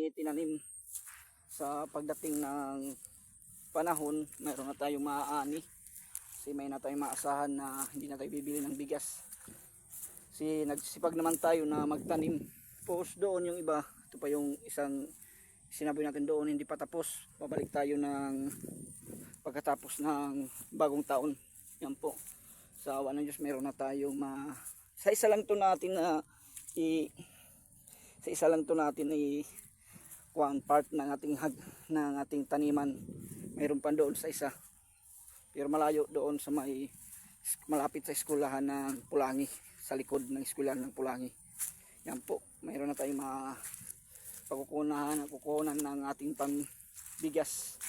itinanim sa pagdating ng panahon, mayroon na tayong maaani. Kasi may na tayong maasahan na hindi na tayo bibili ng bigas. Kasi nagsipag naman tayo na magtanim. Tapos doon yung iba, ito pa yung isang sinabi natin doon, hindi pa tapos. Pabalik tayo ng pagkatapos ng bagong taon. Yan po. Sa awa ng Diyos, mayroon na tayong sa isa lang to natin na one part ng ating taniman. Mayroon pa doon sa isa. Pero malayo doon sa malapit sa eskwelahan ng Pulangi, sa likod ng eskwelahan ng Pulangi. Yan po, mayroon na tayong pagkukunan ng ating pambigas.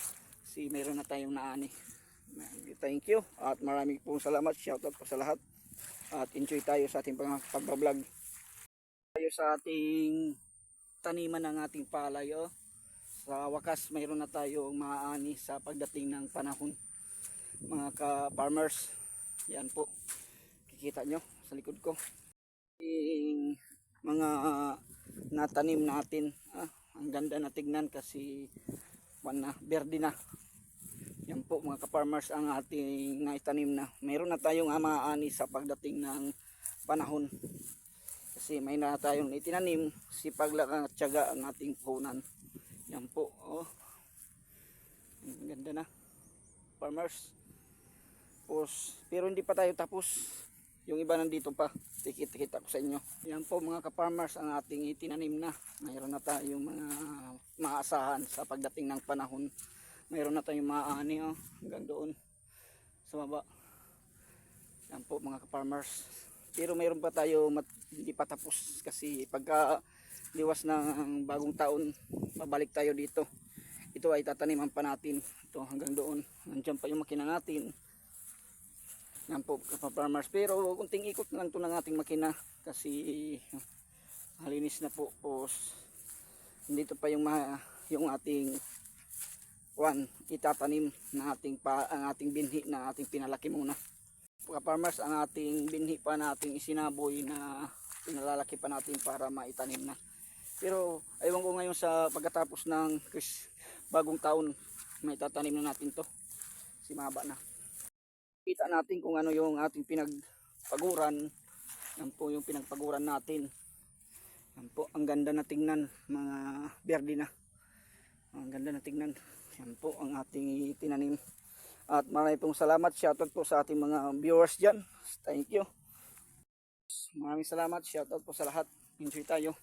Kasi mayroon na tayong naani. Thank you at maraming pong salamat. Shoutout po sa lahat. At enjoy tayo sa ating pagbablog. Tayo sa ating taniman ng ating palay. Sa wakas, mayroon na tayong maaani sa pagdating ng panahon. Mga ka-farmers, yan po. Kikita nyo sa likod ko. Yung mga natanim natin. Ang ganda na tignan kasi berde na. Yan po mga ka-farmers ang ating naitanim na. Mayroon na tayong maaani sa pagdating ng panahon. Kasi may na tayong itinanim, sipag lang at tiyaga ang ating puhunan. Yan po. Ang ganda na. Farmers. Pero hindi pa tayo tapos. Yung iba nandito pa. Tikita ko sa inyo. Yan po mga ka-farmers ang ating itinanim na. Mayroon na tayong mga maasahan sa pagdating ng panahon. Mayroon na tayong maaani hanggang doon sa baba. Yan po mga ka-farmers. Pero mayroon pa tayo hindi pa tapos kasi pagka liwas ng bagong taon mabalik tayo dito. Ito ay tataniman pa natin. Ito hanggang doon. Nandiyan pa yung makina natin. Yan po ka-farmers. Pero kunting ikot lang ito ng ating makina kasi malinis na po. Dito pa yung ating itatanim na ang ating binhi na ating pinalaki muna. Ka-farmers, ang ating binhi pa nating isinaboy na pinalalaki pa natin para maitanim na. Pero aywan ko ngayon sa pagkatapos ng bagong taon may tatanim na natin to. Simaba na. Kita natin kung ano yung ating pinagpaguran. Yan po yung pinagpaguran natin. Yan po, ang ganda na tingnan, mga berde na. Ang ganda na tingnan. Yan po ang ating tinanim. At maraming pong salamat. Shoutout po sa ating mga viewers dyan. Thank you. Maraming salamat. Shoutout po sa lahat. Enjoy tayo.